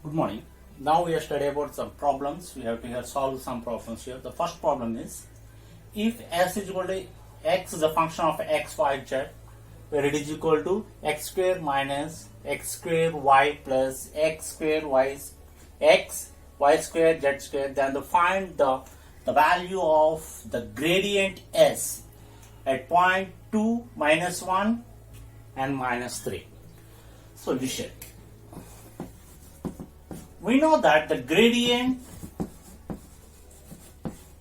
Good morning. Now we are studying about some problems. We have to here solve some problems here. The first problem is, if s is equal to x is a function of x, y, z, where it is equal to x square minus x square y plus x square y square z square, then to find the value of the gradient s at point 2, minus 1 and minus 3. Solution. We know that the gradient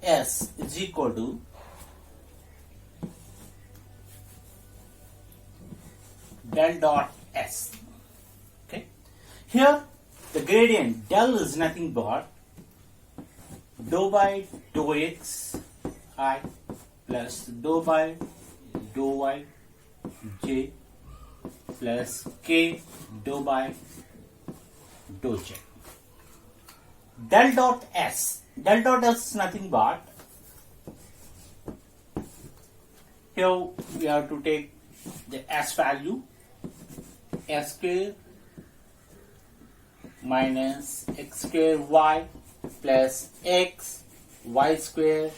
s is equal to del dot s. Okay. Here the gradient del is nothing but dou by dou x I plus dou by dou y j plus k dou by dou j. Del dot s is nothing but, here we have to take the s value, s square minus x square y plus x y square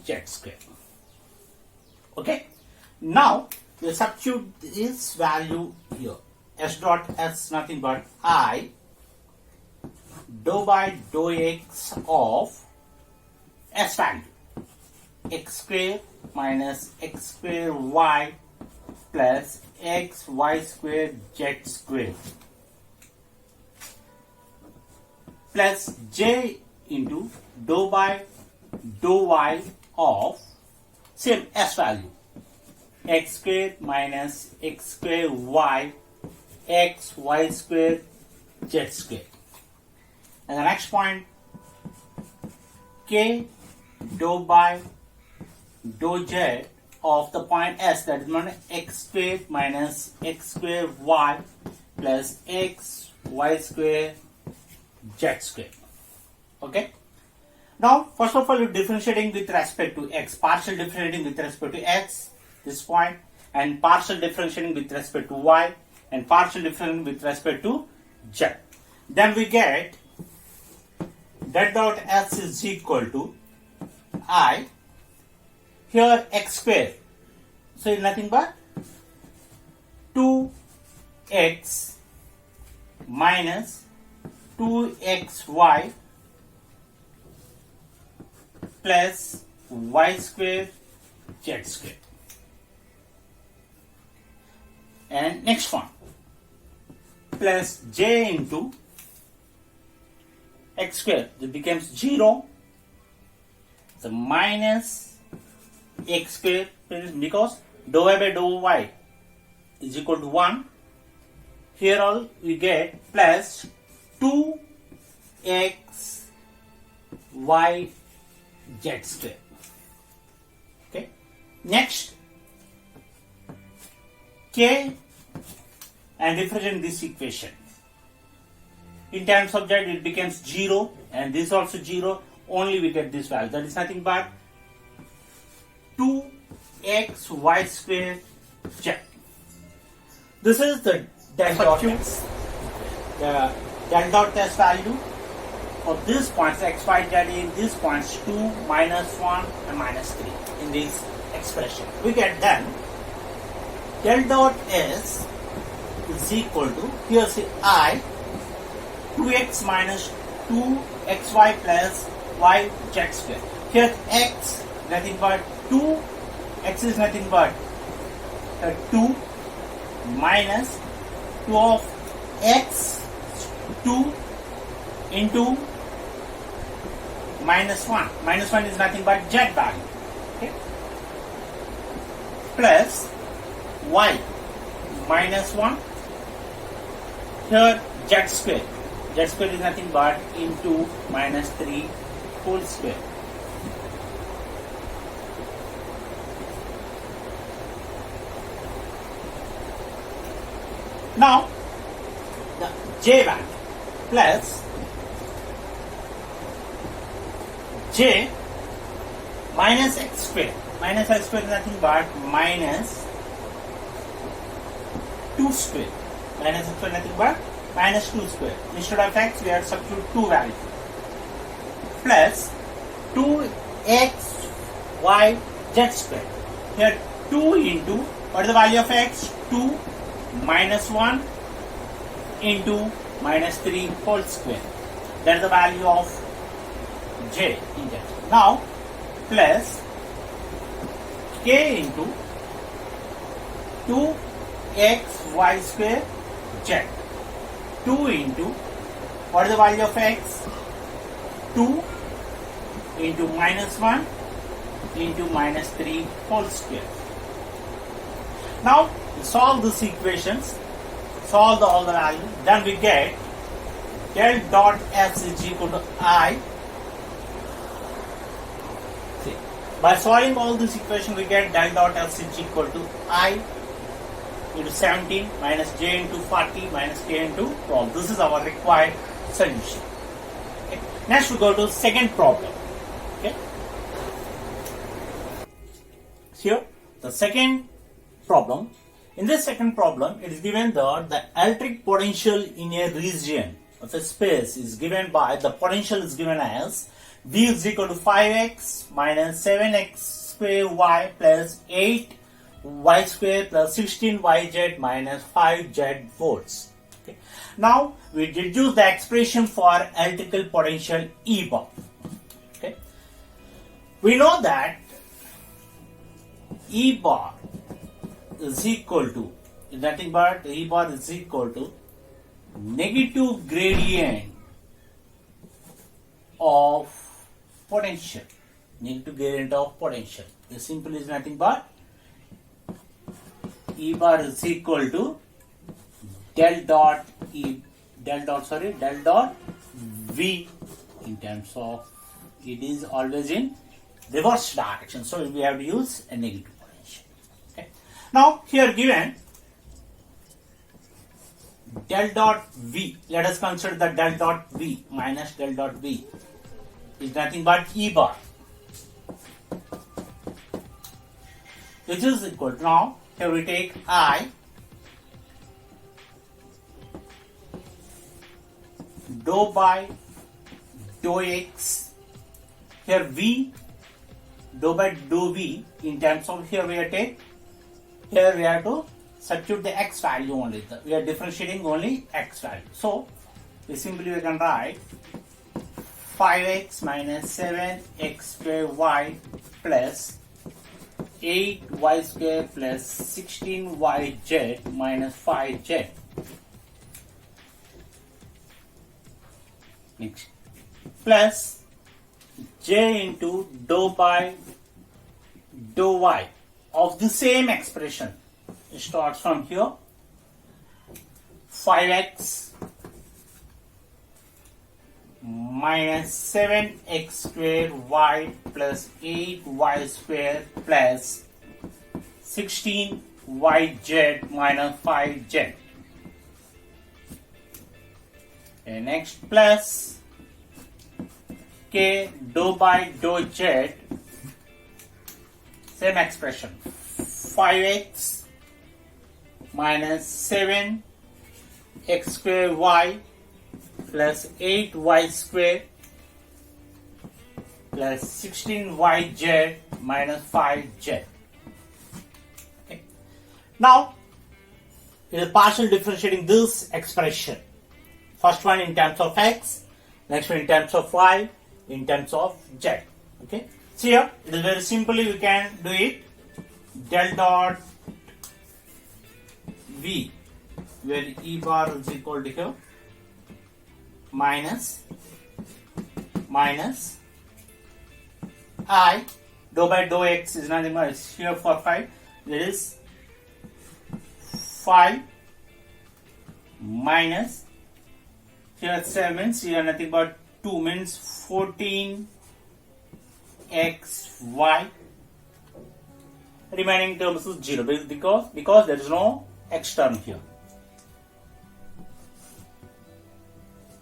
z square. Okay, now we substitute this value here. S dot s nothing but I dou by dou x of s value, x square minus x square y plus x y square z square plus j into dou by dou y of same s value, x square minus x square y x y square z square. And the next point, k dou by dou z of the point s, that is known as x square minus x square y plus x y square z square. Okay. Now, first of all, you differentiating with respect to x, partial differentiating with respect to x, this point, and partial differentiating with respect to y, and partial differentiating with respect to z. Then we get del dot s is equal to I, here x square, so it's nothing but 2x minus 2xy plus y square z square. And next one, plus j into x square, it becomes 0, so minus x square, because dou y by dou y is equal to 1. Here all we get plus 2x y z square. Okay. Next, k, and differentiate this equation. In terms of z, it becomes 0, and this also 0. Only we get this value. That is nothing but 2xy square z. This is the del dot s. The del dot s value of these points x, y, z in these points 2, minus 1 and minus 3 in this expression. We get then del dot s is equal to, here say I, 2x minus 2xy plus y z square. Here x nothing but 2, x is nothing but 2 minus 2 of x, 2 into minus 1. Minus 1 is nothing but z value. Okay. Plus y minus 1. Here z square. Z square is nothing but into minus 3 whole square. Now, the j value plus j minus x square. Minus x square is nothing but minus 2 square. Minus x square nothing but minus 2 square. Instead of x, we have substitute 2 value. Plus 2x y z square. Here 2 into, what is the value of x? 2 minus 1 into minus 3 whole square. That is the value of j in that. Now plus k into 2xy square z. 2 into, what is the value of x? 2 into minus 1 into minus 3 whole square. Now solve these equations, solve all the values, then we get del dot s is equal to I. See, by solving all these equations, we get del dot s is equal to I into 17 minus j into 40 minus k into 12. This is our required solution. Okay. Next we go to second problem. Okay. Here the second problem. In this second problem, it is given that the electric potential in a region of a space is given by, the potential is given as V is equal to 5x minus 7x square y plus 8y square plus 16yz minus 5z volts. Okay. Now we deduce the expression for electrical potential E bar. Okay. We know that E bar is equal to, nothing but E bar is equal to negative gradient of potential. Negative gradient of potential. This simple is nothing but E bar is equal to del dot V in terms of, it is always in reverse direction. So we have to use a negative potential. Okay. Now here given del dot V, let us consider the del dot V minus del dot V is nothing but E bar, which is equal to, now here we take I dou by dou x, here V dou by dou V in terms of, here we have to substitute the x value only. We are differentiating only x value. So we can write 5x minus 7x square y plus 8y square plus 16yz minus 5z. Next, plus j into dou by dou y of the same expression. It starts from here, 5x minus 7x square y plus 8y square plus 16yz minus 5z. And next plus k dou by dou z, same expression, 5x minus 7x square y plus 8y square plus 16yz minus 5z. Okay. Now we are partially differentiating this expression. First one in terms of x, next one in terms of y, in terms of z. Okay. So here it is very simply we can do it. Del dot V, where E bar is equal to here minus I dou by dou x is nothing but here for 5, there is 5 minus here 7 means here nothing but 2 means 14xy, remaining terms is 0 because there is no x term here,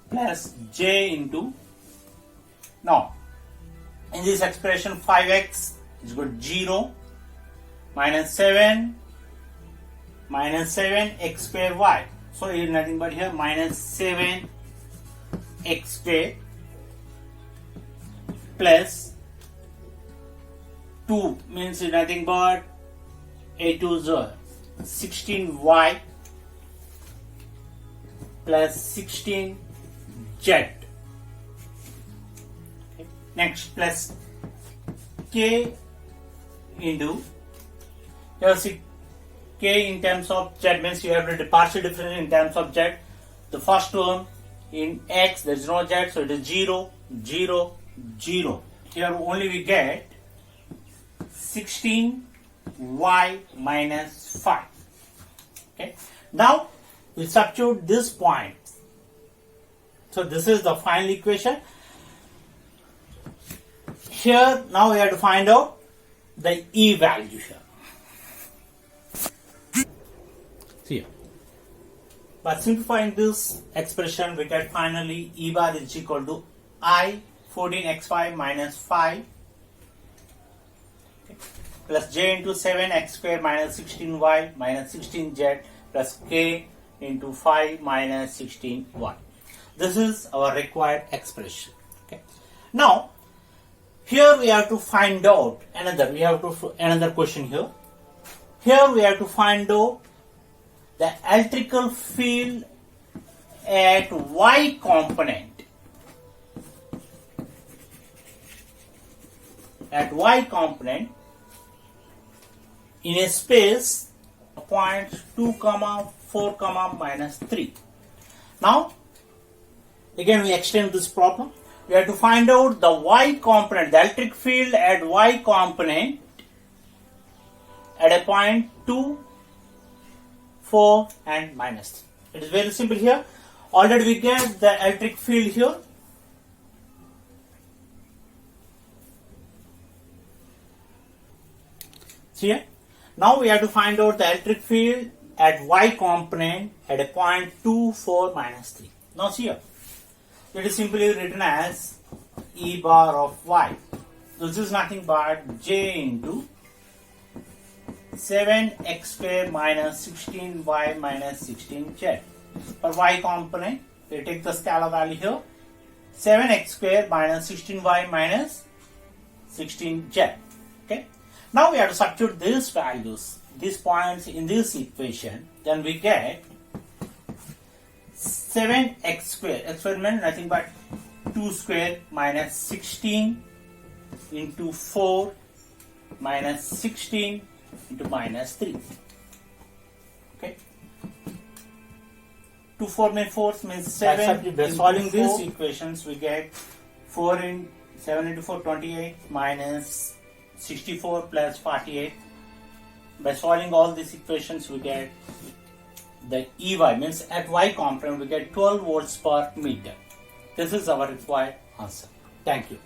plus j into, now in this expression 5x is equal to 0 minus 7x square y So here nothing but here minus 7 x square plus 2 means nothing but a to the 16y plus 16z. Okay. Next plus k into, here see k in terms of z means you have the partial difference in terms of z. The first term in x there is no z, so it is 0, 0, 0. Here only we get 16y minus 5. Okay. Now we substitute this point. So this is the final equation. Here now we have to find out the E value here. See here. By simplifying this expression, we get finally E bar is equal to I 14x5 minus 5 plus j into 7x square minus 16y minus 16z plus k into 5 minus 16y. This is our required expression. Okay. Now, here we have to find out another question here. Here we have to find out the electrical field at y component. At y component in a space points 2, 4, minus 3. Now, again we extend this problem. We have to find out the y component, the electric field at y component at a point 2, 4 and minus 3. It is very simple here. Already we get the electric field here. See here? Now we have to find out the electric field at y component at a point 2, 4, minus 3. Now see here. It is simply written as E bar of y. This is nothing but j into 7x square minus 16y minus 16z. For y component, we take the scalar value here. 7x square minus 16y minus 16z. Okay. Now we have to substitute these values, these points in this equation. Then we get 7x square. X square means nothing but 2 square minus 16 into 4 minus 16 into minus 3. Okay. 2, 4 means 4 means 7. By solving these equations, we get 4 in 7 into 4, 28 minus 64 plus 48. By solving all these equations, we get the EY means at Y component we get 12 volts per meter. This is our required answer. Thank you.